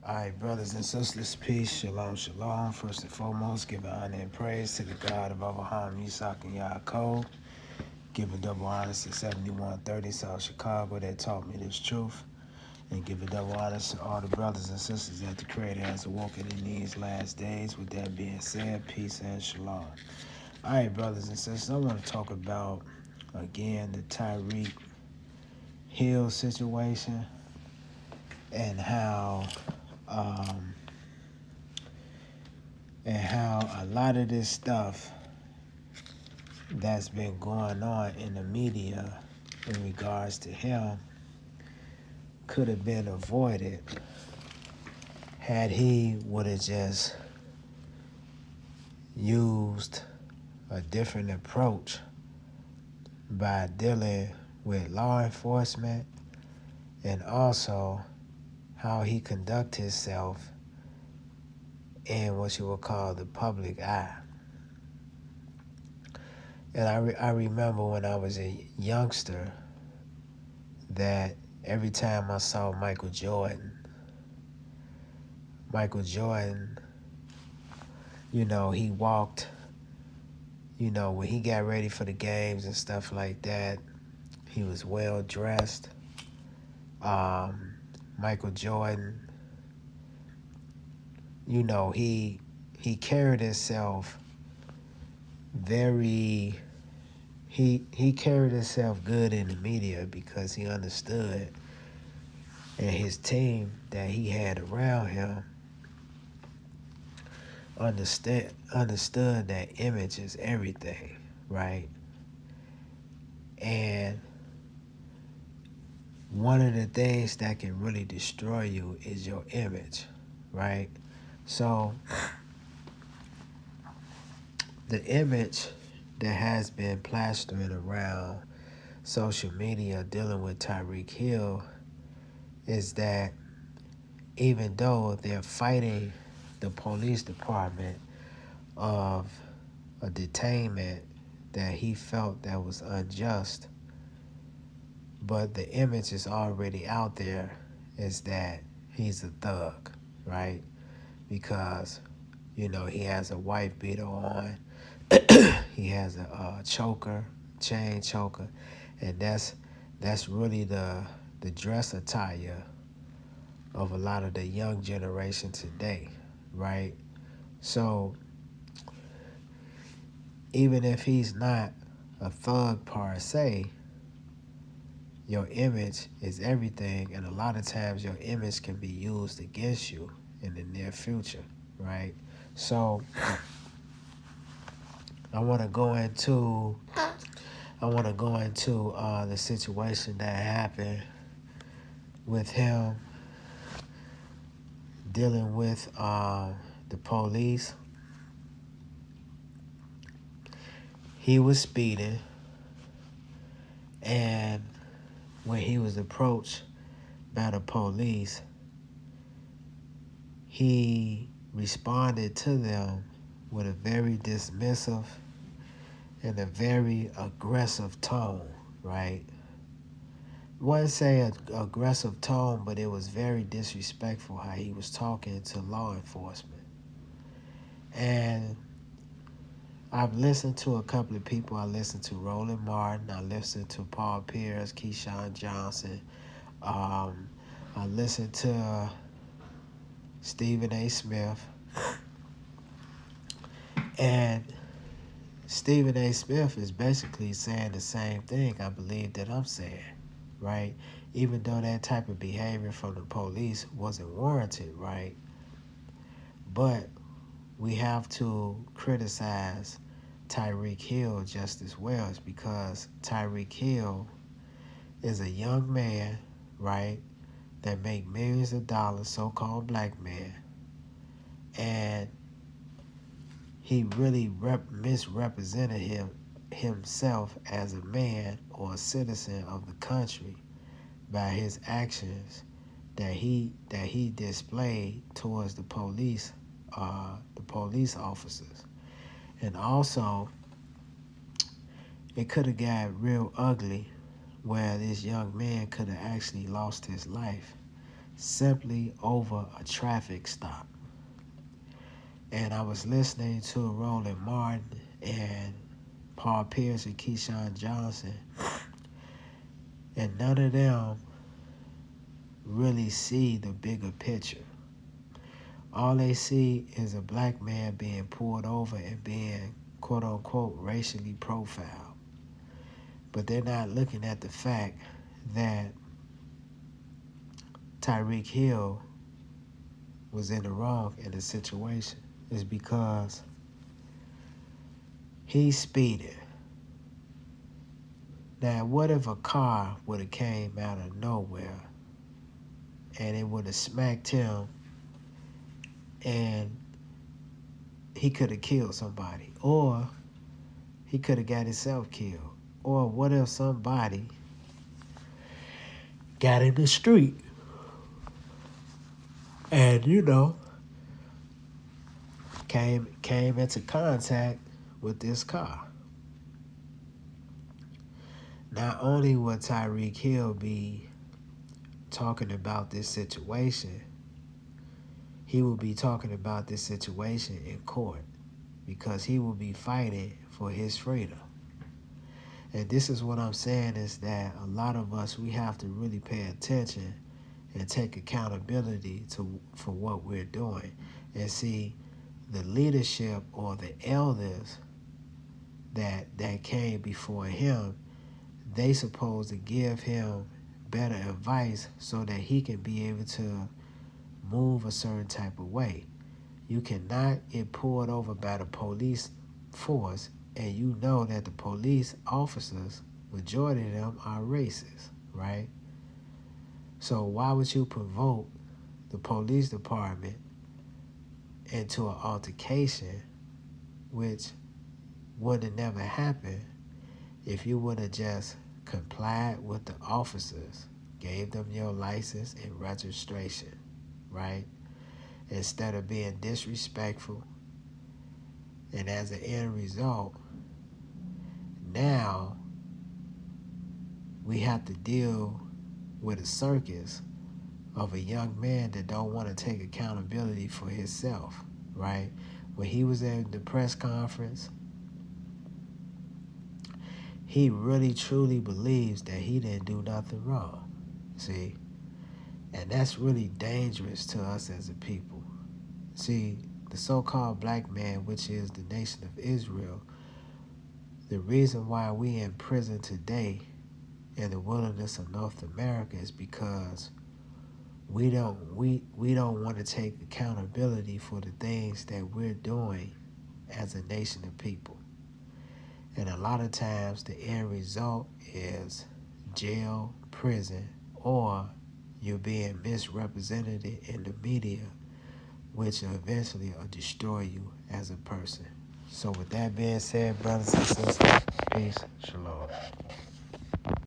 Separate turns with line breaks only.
All right, brothers and sisters, peace, shalom, shalom. First and foremost, giving honor and praise to the God of Abraham, Isaac, and Yaakov. Giving double honors to 7130 South Chicago that taught me this truth. And giving double honors to all the brothers and sisters that the Creator has awoken in these last days. With that being said, peace and shalom. All right, brothers and sisters, I want to talk about, again, the Tyreek Hill situation and how a lot of this stuff that's been going on in the media in regards to him could have been avoided had he would have just used a different approach by dealing with law enforcement and also how he conduct himself in what you would call the public eye. And I remember when I was a youngster that every time I saw Michael Jordan, he walked, when he got ready for the games and stuff like that, he was well dressed. Michael Jordan, he carried himself he carried himself good in the media because he understood, and his team that he had around him understood that image is everything, right? And one of the things that can really destroy you is your image, right? So the image that has been plastering around social media dealing with Tyreek Hill is that even though they're fighting the police department of a detainment that he felt that was unjust, but the image is already out there is that he's a thug, right? Because, he has a wife beater on, he has a chain choker, and that's really the dress attire of a lot of the young generation today, right? So even if he's not a thug per se, your image is everything, and a lot of times your image can be used against you in the near future, right? So I want to go into the situation that happened with him dealing with the police. He was speeding, and when he was approached by the police, he responded to them with a very dismissive and a very aggressive tone, right? I wouldn't say an aggressive tone, but it was very disrespectful how he was talking to law enforcement. And I've listened to a couple of people. I listened to Roland Martin. I listened to Paul Pierce, Keyshawn Johnson. I listened to Stephen A. Smith. And Stephen A. Smith is basically saying the same thing, I believe, that I'm saying, right? Even though that type of behavior from the police wasn't warranted, right? But we have to criticize Tyreek Hill just as well. It's because Tyreek Hill is a young man, right, that make millions of dollars, so-called black man, and he really misrepresented himself as a man or a citizen of the country by his actions that he displayed towards the police officers. And also, it could have got real ugly where this young man could have actually lost his life simply over a traffic stop. And I was listening to Roland Martin and Paul Pierce and Keyshawn Johnson, and none of them really see the bigger picture. All they see is a black man being pulled over and being quote unquote racially profiled. But they're not looking at the fact that Tyreek Hill was in the wrong in the situation. Is because he's speeding. Now, what if a car would have came out of nowhere and it would have smacked him and he could have killed somebody, or he could have got himself killed? Or what if somebody got in the street and, came into contact with this car? Not only would Tyreek Hill be talking about this situation, he will be talking about this situation in court because he will be fighting for his freedom. And this is what I'm saying, is that a lot of us, we have to really pay attention and take accountability for what we're doing. And see, the leadership or the elders that came before him, they supposed to give him better advice so that he can be able to move a certain type of way. You cannot get pulled over by the police force and you know that the police officers, majority of them are racist, right? So why would you provoke the police department into an altercation which would have never happened if you would have just complied with the officers, gave them your license and registration, right? Instead of being disrespectful. And as an end result, now we have to deal with a circus of a young man that don't want to take accountability for himself, right? When he was at the press conference, he really truly believes that he didn't do nothing wrong, see? And that's really dangerous to us as a people. See, the so-called black man, which is the nation of Israel, the reason why we in prison today in the wilderness of North America is because we don't want to take accountability for the things that we're doing as a nation of people. And a lot of times the end result is jail, prison, or you're being misrepresented in the media, which eventually will destroy you as a person. So with that being said, brothers and sisters, peace, shalom.